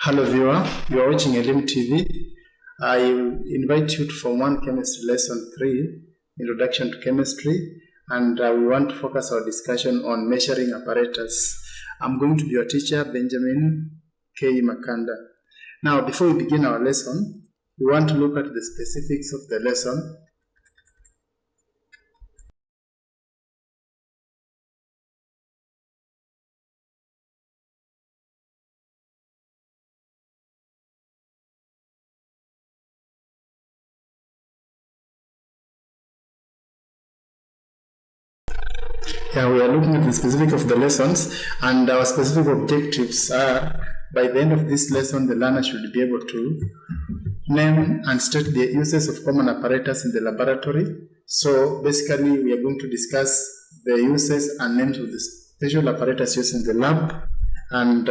Hello viewer, you are watching Elim TV. I invite you to Form 1 Chemistry Lesson 3, Introduction to Chemistry, and we want to focus our discussion on measuring apparatus. I'm going to be your teacher, Benjamin K. Makanda. Now, before we begin our lesson, we want to look at the specifics of the lesson. Yeah, we are looking at the specific of the lessons, and our specific objectives are, by the end of this lesson, the learner should be able to name and state the uses of common apparatus in the laboratory. So basically, we are going to discuss the uses and names of the special apparatus used in the lab, and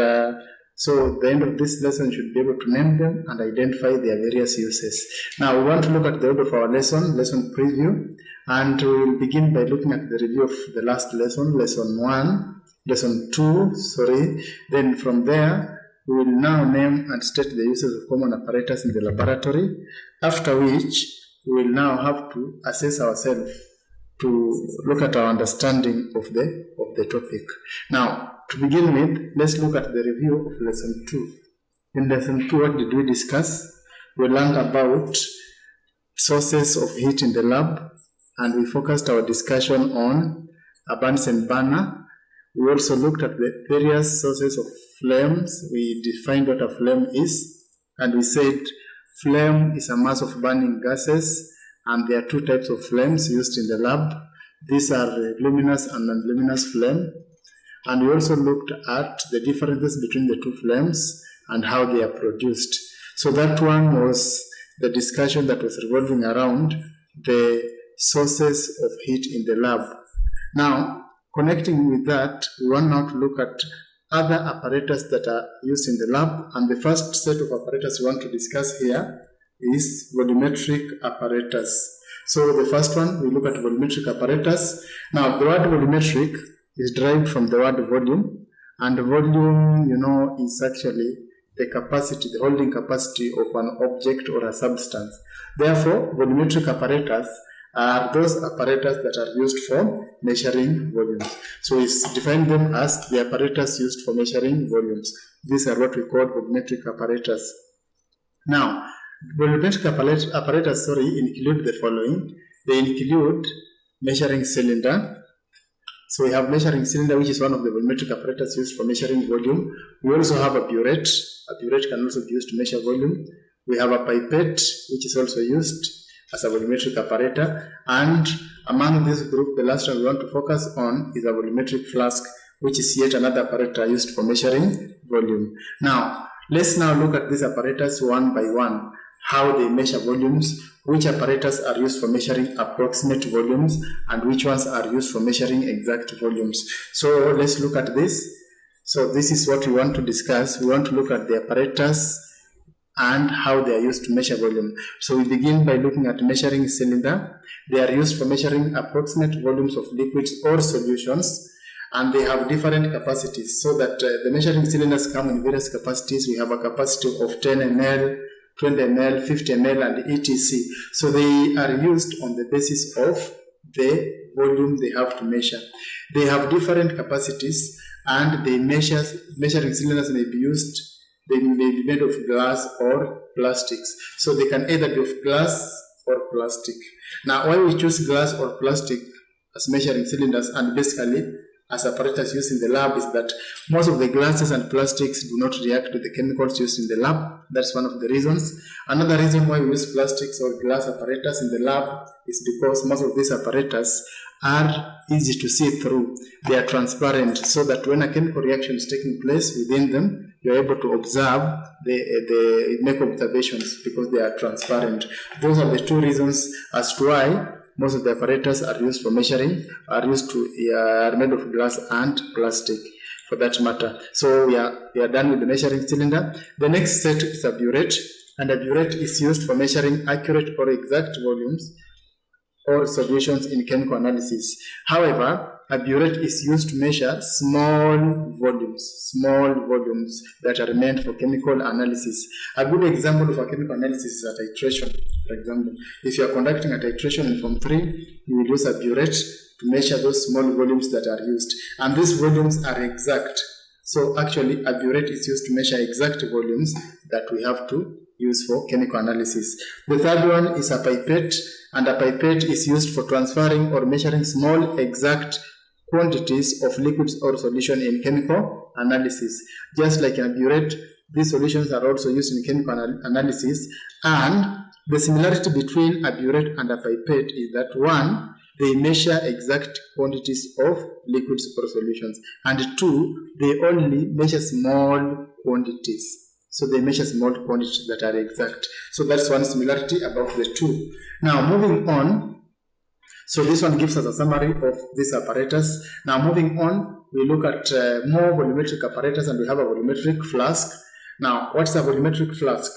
so at the end of this lesson, you should be able to name them and identify their various uses. Now, we want to look at the order of our lesson preview, and we will begin by looking at the review of the last lesson, lesson 2, Then from there, we will now name and state the uses of common apparatus in the laboratory, after which we will now have to assess ourselves to look at our understanding of the topic. Now, to begin with, let's look at the review of lesson 2. In lesson 2, what did we discuss? We learned about sources of heat in the lab, and we focused our discussion on a Bunsen burner. We also looked at the various sources of flames. We defined what a flame is, and we said flame is a mass of burning gases, and there are two types of flames used in the lab. These are luminous and non-luminous flame. And we also looked at the differences between the two flames and how they are produced. So that one was the discussion that was revolving around the sources of heat in the lab. Now, connecting with that, we want now to look at other apparatus that are used in the lab. And the first set of apparatus we want to discuss here is volumetric apparatus. So the first one, we look at volumetric apparatus. Now, the word volumetric is derived from the word volume, and volume, is actually the capacity, the holding capacity of an object or a substance. Therefore, volumetric apparatus are those apparatus that are used for measuring volumes. So we define them as the apparatus used for measuring volumes. These are what we call volumetric apparatus. Now, volumetric apparatus include the following. They include measuring cylinder. So we have measuring cylinder, which is one of the volumetric apparatus used for measuring volume. We also have a burette. A burette can also be used to measure volume. We have a pipette, which is also used as a volumetric apparatus. And among this group, the last one we want to focus on is a volumetric flask, which is yet another apparatus used for measuring volume. Now, let's now look at these apparatus one by one, how they measure volumes, which apparatus are used for measuring approximate volumes, and which ones are used for measuring exact volumes. So let's look at this. So this is what we want to discuss. We want to look at the apparatus and how they are used to measure volume. So we begin by looking at measuring cylinder. They are used for measuring approximate volumes of liquids or solutions, and they have different capacities. So that the measuring cylinders come in various capacities. We have a capacity of 10 ml, 20 ml, 50 ml, and etc. So they are used on the basis of the volume they have to measure. They have different capacities, and they measuring cylinders may be used. They may be made of glass or plastics. So they can either be of glass or plastic. Now, why we choose glass or plastic as measuring cylinders and basically as apparatus used in the lab is that most of the glasses and plastics do not react to the chemicals used in the lab. That's one of the reasons. Another reason why we use plastics or glass apparatus in the lab is because most of these apparatus are easy to see through. They are transparent, so that when a chemical reaction is taking place within them, you're able to observe, make observations because they are transparent. Those are the two reasons as to why most of the apparatus are used for measuring, are made of glass and plastic for that matter. So we are done with the measuring cylinder. The next set is a burette, and a burette is used for measuring accurate or exact volumes or solutions in chemical analysis. However, a burette is used to measure small volumes that are meant for chemical analysis. A good example of a chemical analysis is a titration. For example, if you are conducting a titration in Form 3, you will use a burette to measure those small volumes that are used. And these volumes are exact. So actually, a burette is used to measure exact volumes that we have to use for chemical analysis. The third one is a pipette, and a pipette is used for transferring or measuring small exact quantities of liquids or solution in chemical analysis. Just like in a burette, these solutions are also used in chemical analysis, and the similarity between a burette and a pipette is that one, they measure exact quantities of liquids or solutions, and two, they only measure small quantities. So they measure small quantities that are exact. So that's one similarity about the two. Now moving on, so this one gives us a summary of this apparatus. Now moving on, we look at more volumetric apparatus, and we have a volumetric flask. Now what's a volumetric flask?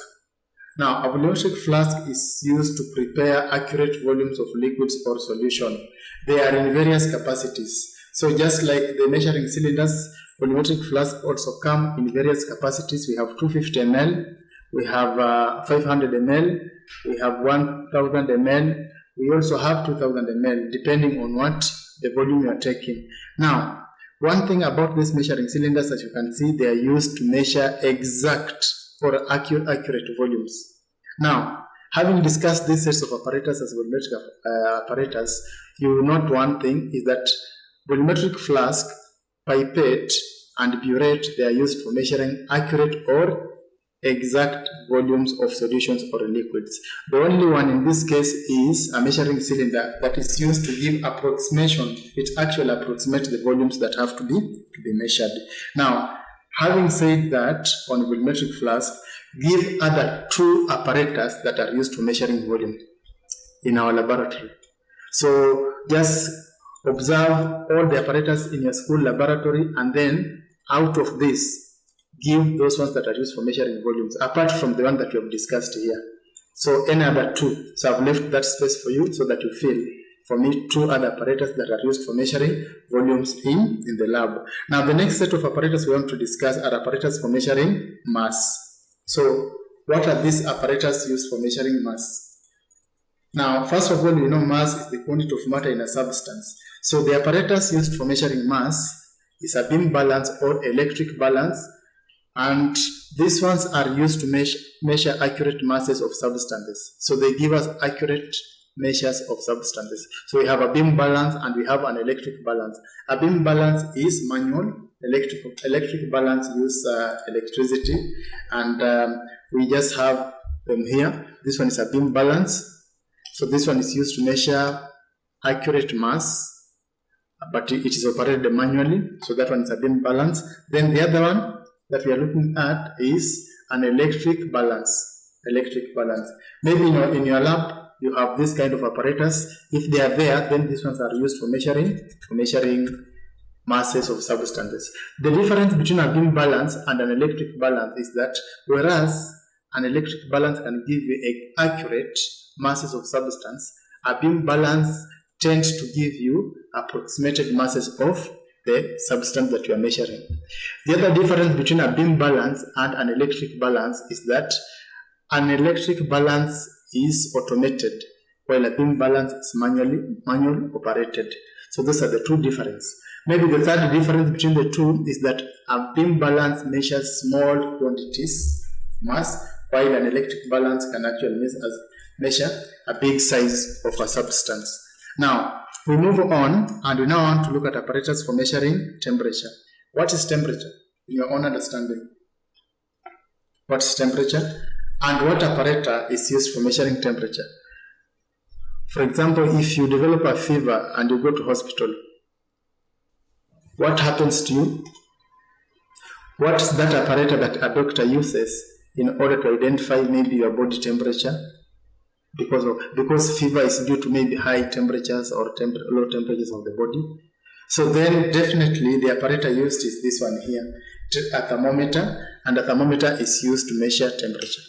Now, a volumetric flask is used to prepare accurate volumes of liquids or solution. They are in various capacities. So just like the measuring cylinders, volumetric flasks also come in various capacities. We have 250 ml, we have 500 ml, we have 1000 ml, we also have 2000 ml, depending on what the volume you are taking. Now, one thing about these measuring cylinders, as you can see, they are used to measure exact or accurate volumes. Now, having discussed these sets of apparatus as volumetric apparatus, you will note one thing is that volumetric flask, pipette, and burette, they are used for measuring accurate or exact volumes of solutions or liquids. The only one in this case is a measuring cylinder that is used to give approximation. It actually approximates the volumes that have to be measured. Now, having said that, on volumetric flask, give other two apparatus that are used for measuring volume in our laboratory. So just observe all the apparatus in your school laboratory, and then out of this, give those ones that are used for measuring volumes, apart from the one that we have discussed here. So any other two. So I've left that space for you so that you feel, for me, two other apparatus that are used for measuring volumes in the lab. Now the next set of apparatus we want to discuss are apparatus for measuring mass. So what are these apparatus used for measuring mass? Now first of all, we know mass is the quantity of matter in a substance. So the apparatus used for measuring mass is a beam balance or electric balance, and these ones are used to measure accurate masses of substances. So they give us accurate measures of substances. So we have a beam balance and we have an electric balance. A beam balance is manual. Electric balance use electricity, and we just have them here. This one is a beam balance. So this one is used to measure accurate mass, but it is operated manually. So that one is a beam balance. Then the other one that we are looking at is an electric balance. Maybe in your lab you have this kind of apparatus. If they are there, then these ones are used for measuring masses of substances. The difference between a beam balance and an electric balance is that whereas an electric balance can give you accurate masses of substance, a beam balance tends to give you approximated masses of the substance that you are measuring. The other difference between a beam balance and an electric balance is that an electric balance is automated, while a beam balance is manual operated. So those are the two differences. Maybe the third difference between the two is that a beam balance measures small quantities mass, while an electric balance can actually measure a big size of a substance. Now, we move on, and we now want to look at apparatus for measuring temperature. What is temperature in your own understanding? What is temperature? And what apparatus is used for measuring temperature? For example, if you develop a fever and you go to hospital, what happens to you? What's that apparatus that a doctor uses in order to identify maybe your body temperature? Because fever is due to maybe high temperatures or low temperatures of the body. So then definitely the apparatus used is this one here, a thermometer, and a thermometer is used to measure temperature.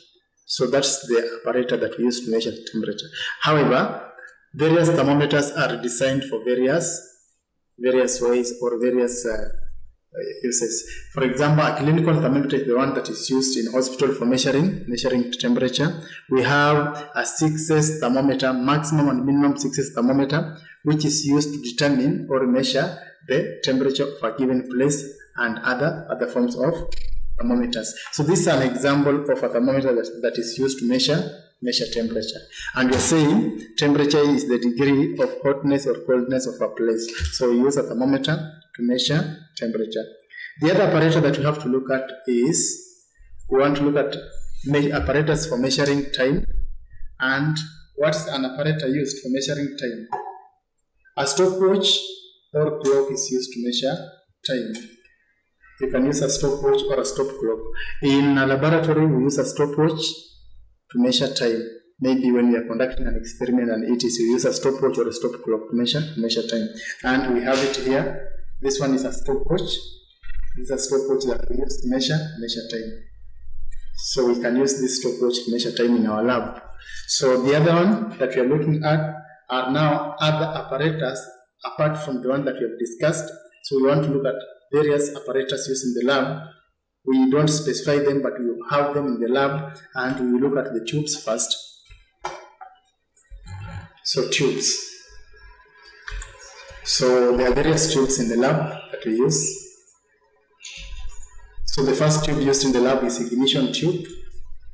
So that's the apparatus that we use to measure temperature. However, various thermometers are designed for various ways or various uses. For example, a clinical thermometer is the one that is used in hospital for measuring temperature. We have a 6S thermometer, maximum and minimum 6S thermometer, which is used to determine or measure the temperature of a given place, and other forms of thermometers. So this is an example of a thermometer that is used to measure temperature. And we're saying temperature is the degree of hotness or coldness of a place. So we use a thermometer to measure temperature. The other apparatus that we have to look at is, we want to look at apparatus for measuring time. And what's an apparatus used for measuring time? A stopwatch or clock is used to measure time. You can use a stopwatch or a stop clock. In a laboratory, we use a stopwatch to measure time. Maybe when we are conducting an experiment and it is, we use a stopwatch or a stop clock to measure time. And we have it here. This one is a stopwatch. This is a stopwatch that we use to measure time. So we can use this stopwatch to measure time in our lab. So the other one that we are looking at are now other apparatus apart from the one that we have discussed. So we want to look at various apparatus used in the lab. We don't specify them, but we have them in the lab, and we will look at the tubes first. So tubes. So there are various tubes in the lab that we use. So the first tube used in the lab is ignition tube.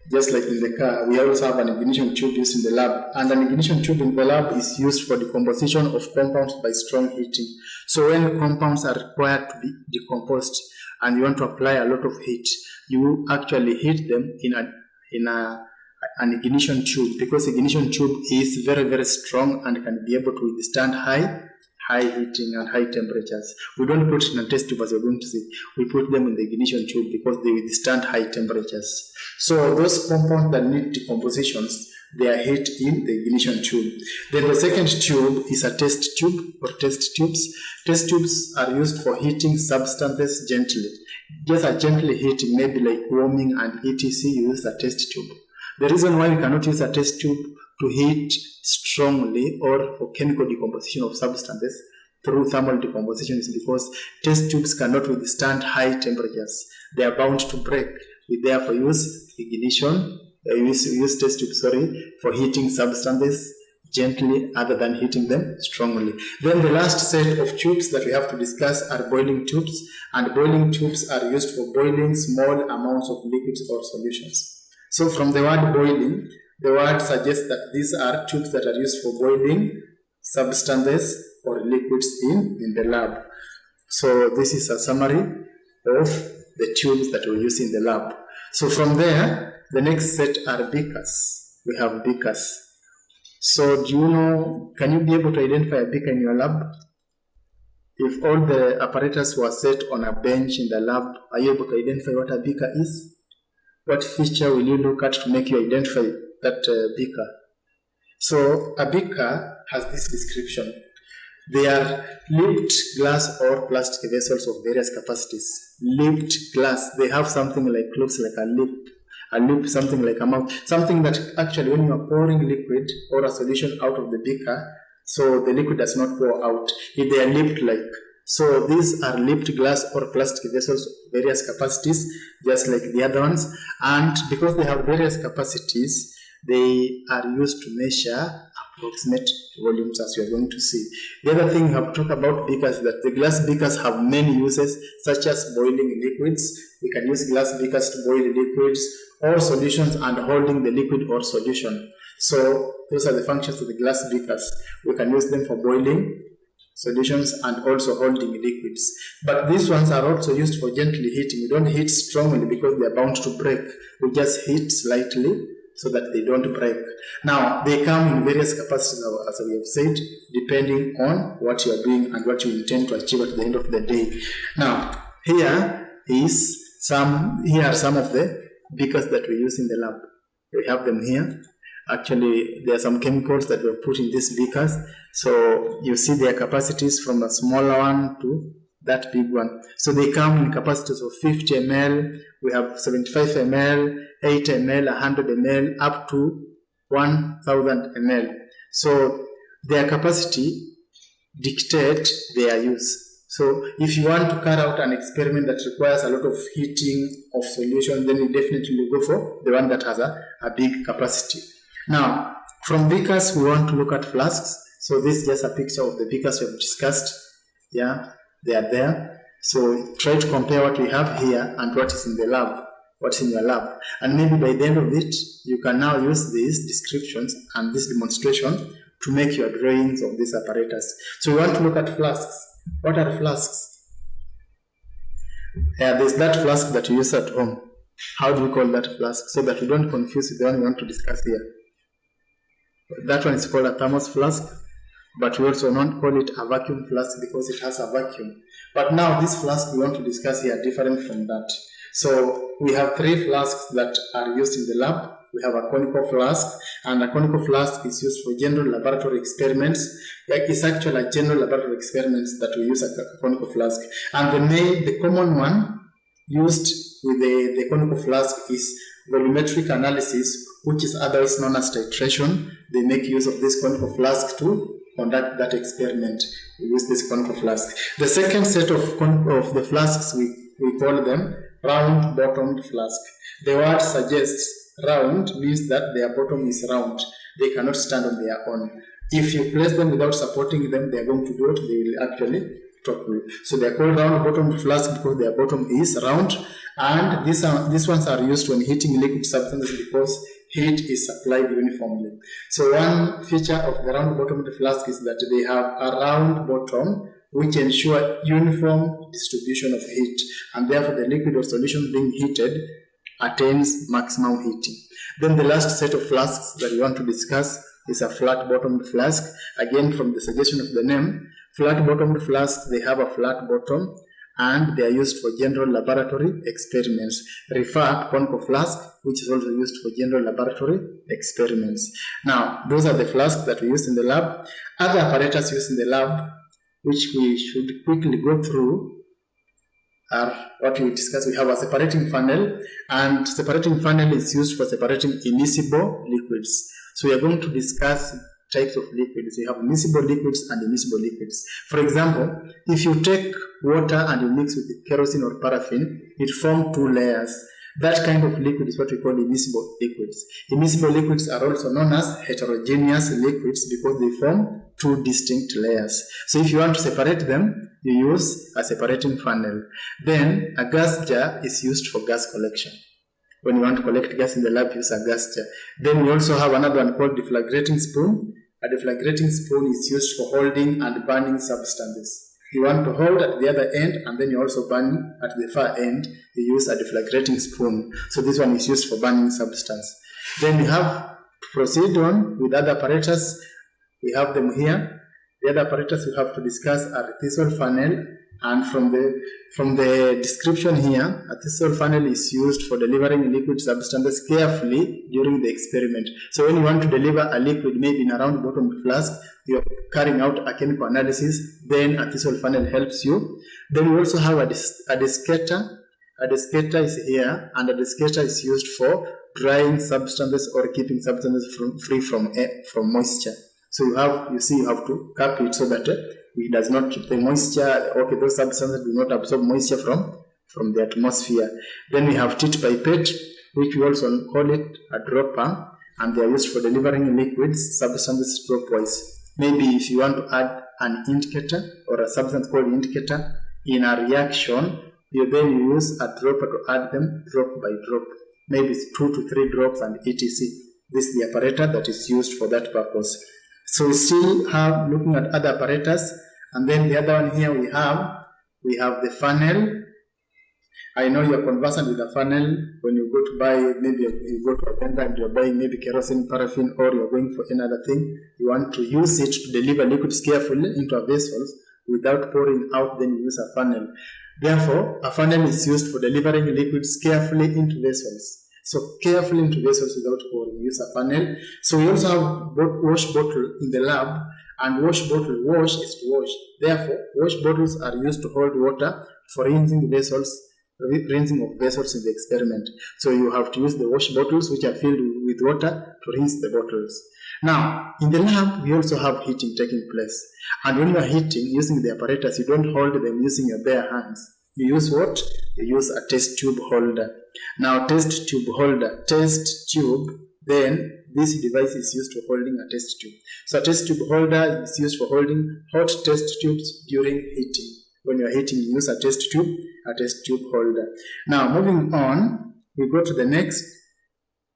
Just like in the car, we also have an ignition tube used in the lab. And an ignition tube in the lab is used for decomposition of compounds by strong heating. So when compounds are required to be decomposed and you want to apply a lot of heat, you actually heat them in an ignition tube, because ignition tube is very, very strong and can be able to withstand high heating and high temperatures. We don't put it in a test tube as you're going to see. We put them in the ignition tube because they withstand high temperatures. So those compounds that need decompositions, they are heated in the ignition tube. Then the second tube is a test tube or test tubes. Test tubes are used for heating substances gently. Just a gently heating, maybe like warming and etc. You use a test tube. The reason why we cannot use a test tube to heat strongly or for chemical decomposition of substances through thermal decomposition is because test tubes cannot withstand high temperatures. They are bound to break. We therefore use use test tubes for heating substances gently other than heating them strongly. Then the last set of tubes that we have to discuss are boiling tubes, and boiling tubes are used for boiling small amounts of liquids or solutions. So from the word boiling, the word suggests that these are tubes that are used for boiling substances or liquids in the lab. So this is a summary of the tubes that we use in the lab. So from there, the next set are beakers. We have beakers. So can you be able to identify a beaker in your lab? If all the apparatus were set on a bench in the lab, are you able to identify what a beaker is? What feature will you look at to make you identify that beaker? So a beaker has this description. They are lipped glass or plastic vessels of various capacities. Lipped glass, they have something like, looks like a lip, something like a mouth, something that actually when you are pouring liquid or a solution out of the beaker, so the liquid does not pour out. If they are lipped like. So these are lipped glass or plastic vessels of various capacities, just like the other ones. And because they have various capacities, they are used to measure approximate volumes, as you are going to see. The other thing we have to talk about beakers is that the glass beakers have many uses, such as boiling liquids. We can use glass beakers to boil liquids or solutions and holding the liquid or solution. So those are the functions of the glass beakers. We can use them for boiling solutions and also holding liquids. But these ones are also used for gently heating. We don't heat strongly because they are bound to break. We just heat slightly so that they don't break. Now, they come in various capacities, as we have said, depending on what you are doing and what you intend to achieve at the end of the day. Now, here are some of the beakers that we use in the lab. We have them here. Actually, there are some chemicals that were put in these beakers. So you see their capacities from a smaller one to that big one. So they come in capacities of 50 ml, we have 75 ml, 80 ml, 100 ml, up to 1000 ml. So their capacity dictate their use. So if you want to carry out an experiment that requires a lot of heating of solution, then you definitely go for the one that has a big capacity. Now, from beakers, we want to look at flasks. So this is just a picture of the beakers we have discussed. Yeah, they are there. So try to compare what we have here and what is in the lab, what's in your lab. And maybe by the end of it, you can now use these descriptions and this demonstration to make your drawings of this apparatus. So we want to look at flasks. What are flasks? There's that flask that you use at home. How do you call that flask? So that we don't confuse with the one we want to discuss here. That one is called a thermos flask, but we also not call it a vacuum flask because it has a vacuum. But now this flask we want to discuss here are different from that. So we have 3 flasks that are used in the lab. We have a conical flask, and a conical flask is used for general laboratory experiments. It's actually a general laboratory experiments that we use a conical flask. And the common one used with the conical flask is volumetric analysis, which is otherwise known as titration. They make use of this conical flask to conduct that experiment. We use this conical flask. The second set of the flasks, we call them round-bottomed flask. The word suggests round means that their bottom is round. They cannot stand on their own. If you place them without supporting them, they are going to do it. They will actually topple. So they are called round-bottomed flask because their bottom is round. And these ones are used when heating liquid substances because heat is supplied uniformly. So one feature of the round-bottomed flask is that they have a round bottom which ensure uniform distribution of heat, and therefore the liquid or solution being heated attains maximum heating. Then the last set of flasks that we want to discuss is a flat-bottomed flask. Again, from the suggestion of the name, flat-bottomed flasks, they have a flat bottom and they are used for general laboratory experiments. Refer to conical flask, which is also used for general laboratory experiments. Now, those are the flasks that we use in the lab. Other apparatus used in the lab, which we should quickly go through, are what we discussed. We have a separating funnel, and separating funnel is used for separating immiscible liquids. So we are going to discuss types of liquids. We have miscible liquids and immiscible liquids. For example, if you take water and you mix with kerosene or paraffin, it forms 2 layers. That kind of liquid is what we call immiscible liquids. Immiscible liquids are also known as heterogeneous liquids because they form 2 distinct layers. So if you want to separate them, you use a separating funnel. Then a gas jar is used for gas collection. When you want to collect gas in the lab, use a gas jar. Then we also have another one called deflagrating spoon. A deflagrating spoon is used for holding and burning substances. You want to hold at the other end and then you also burn at the far end, you use a deflagrating spoon. So this one is used for burning substance. Then we have to proceed on with other apparatus. We have them here. The other apparatus we have to discuss are thistle funnel, and from the description here, a thistle funnel is used for delivering liquid substances carefully during the experiment. So when you want to deliver a liquid, maybe in a round-bottomed flask, you are carrying out a chemical analysis, then a thistle funnel helps you. Then we also have a desiccator. A desiccator is here, and a desiccator is used for drying substances or keeping substances free from moisture. So you have to cap it so that it does not keep the moisture. Okay, those substances do not absorb moisture from the atmosphere. Then we have teat pipette, which we also call it a dropper, and they are used for delivering liquids, substances dropwise. Maybe if you want to add an indicator or a substance called indicator in a reaction, you then use a dropper to add them drop by drop. Maybe it's 2 to 3 drops and etc. This is the apparatus that is used for that purpose. So we still have looking at other apparatus, and then the other one here we have the funnel. I know you're conversant with the funnel. When you go to buy, maybe you go to a vendor and you're buying maybe kerosene, paraffin, or you're going for another thing, you want to use it to deliver liquids carefully into vessels without pouring out, then you use a funnel. Therefore, a funnel is used for delivering liquids carefully into vessels. So carefully into vessels without pouring, use a funnel. So we also have wash bottle in the lab, and wash is to wash. Therefore, wash bottles are used to hold water for rinsing vessels rinsing of vessels in the experiment. So you have to use the wash bottles which are filled with water to rinse the bottles. Now, in the lab, we also have heating taking place. And when you are heating using the apparatus, you don't hold them using your bare hands. You use what? You use a test tube holder. Now, test tube holder, test tube, then this device is used for holding a test tube. So a test tube holder is used for holding hot test tubes during heating. When you are heating, you use a test tube holder. Now, moving on, we go to the next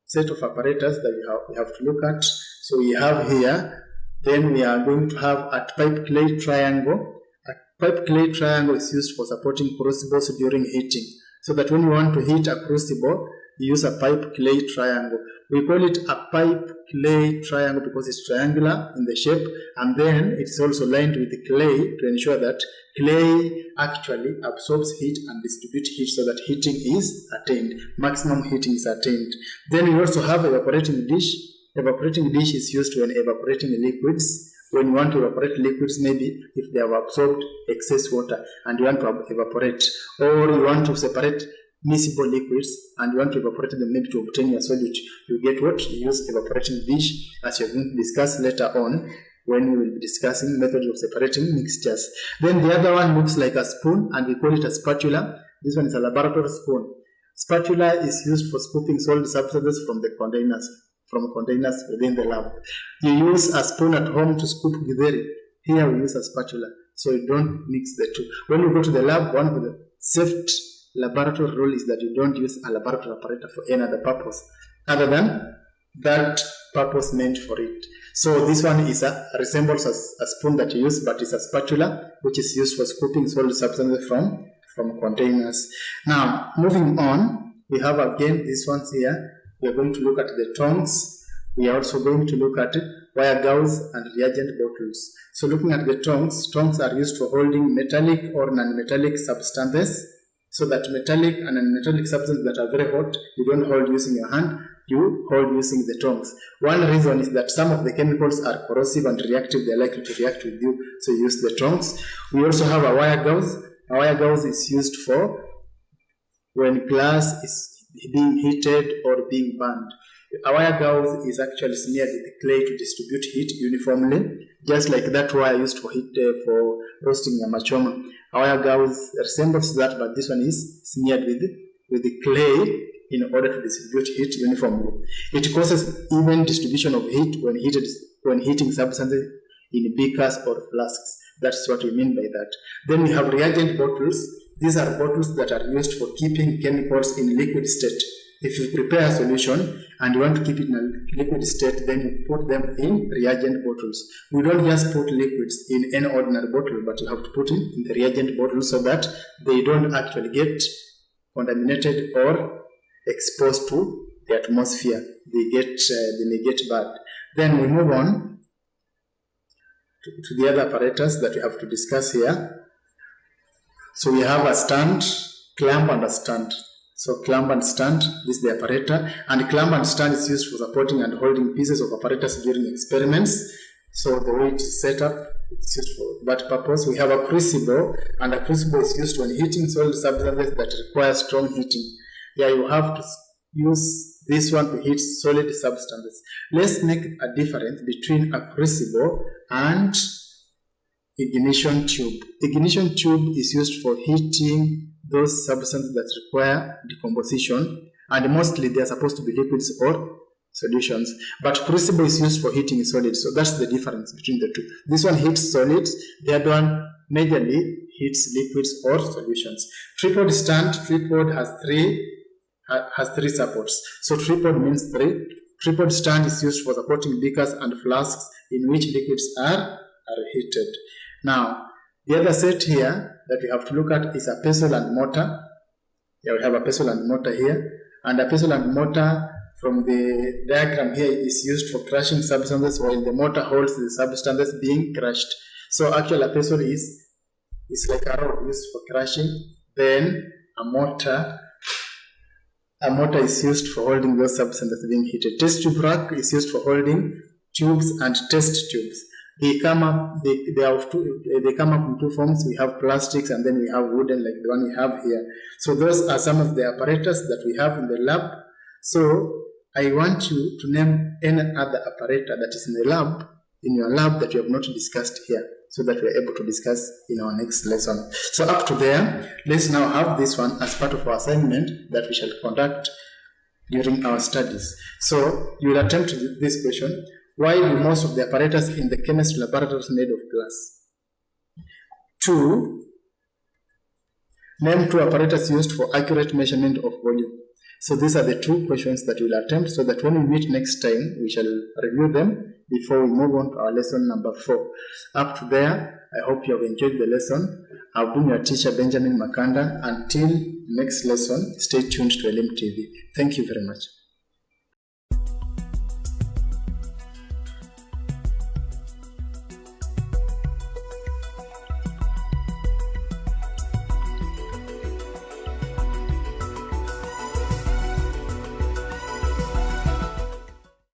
set of apparatus that we have to look at. So we have here, then we are going to have a pipe clay triangle. A pipe clay triangle is used for supporting crucibles during heating. So that when you want to heat a crucible, you use a pipe clay triangle. We call it a pipe clay triangle because it's triangular in the shape, and then it's also lined with clay to ensure that clay actually absorbs heat and distributes heat so that heating is attained, maximum heating is attained. Then we also have evaporating dish. Evaporating dish is used when evaporating liquids. When you want to evaporate liquids, maybe if they have absorbed excess water and you want to evaporate, or you want to separate miscible liquids and you want to evaporate them maybe to obtain your solute, you get what? You use evaporating dish, as you're going to discuss later on when we will be discussing methods of separating mixtures. Then the other one looks like a spoon and we call it a spatula. This one is a laboratory spoon. Spatula is used for scooping solid substances from containers within the lab. You use a spoon at home to scoop githeri. Here we use a spatula, so you don't mix the two. When you go to the lab, one of the safety laboratory rule is that you don't use a laboratory apparatus for any other purpose other than that purpose meant for it. So this one is resembles a spoon that you use, but it's a spatula which is used for scooping solid substances from containers. Now, moving on, we have again these ones here. We are going to look at the tongs. We are also going to look at wire gauze and reagent bottles. So looking at the tongs are used for holding metallic or non-metallic substances. So that metallic and non-metallic substances that are very hot, you don't hold using your hand, you hold using the tongs. One reason is that some of the chemicals are corrosive and reactive, they are likely to react with you, so you use the tongs. We also have a wire gauze. A wire gauze is used for when glass is being heated or being burned. A wire gauze is actually smeared with clay to distribute heat uniformly, just like that wire used for roasting a machoma. A wire gauze resembles that, but this one is smeared with the clay in order to distribute heat uniformly. It causes even distribution of heat when heating substances in beakers or flasks. That's what we mean by that. Then we have reagent bottles. These are bottles that are used for keeping chemicals in liquid state. If you prepare a solution and you want to keep it in a liquid state, then you put them in reagent bottles. We don't just put liquids in any ordinary bottle, but you have to put it in the reagent bottle so that they don't actually get contaminated or exposed to the atmosphere. They may get bad. Then we move on to the other apparatus that we have to discuss here. So we have a stand, clamp and a stand. So clamp and stand, this is the apparatus, and clamp and stand is used for supporting and holding pieces of apparatus during experiments. So the way it is set up, it's used for that purpose. We have a crucible, and a crucible is used when heating solid substances that require strong heating. Yeah, you have to use this one to heat solid substances. Let's make a difference between a crucible and ignition tube. Ignition tube is used for heating those substances that require decomposition, and mostly they are supposed to be liquids or solutions. But crucible is used for heating solids, so that's the difference between the two. This one heats solids, the other one majorly heats liquids or solutions. Tripod stand, tripod has three supports. So tripod means three. Tripod stand is used for supporting beakers and flasks in which liquids are heated. Now, the other set here that we have to look at is a pestle and mortar. Here we have a pestle and mortar here. And a pestle and mortar from the diagram here is used for crushing substances, while the mortar holds the substances being crushed. So actually a pestle is like a rod used for crushing. Then a mortar is used for holding those substances being heated. Test tube rack is used for holding tubes and test tubes. They come up in two forms. We have plastics and then we have wooden, like the one we have here. So those are some of the apparatus that we have in the lab. So I want you to name any other apparatus that is in the lab, in your lab, that you have not discussed here, so that we're able to discuss in our next lesson. So up to there, let's now have this one as part of our assignment that we shall conduct during our studies. So you will attempt this question: why do most of the apparatus in the chemistry laboratories made of glass? 2. Name 2 apparatus used for accurate measurement of volume. So these are the 2 questions that we will attempt, so that when we meet next time, we shall review them before we move on to our lesson number 4. Up to there, I hope you have enjoyed the lesson. I've been your teacher, Benjamin Makanda. Until next lesson, stay tuned to LM TV. Thank you very much.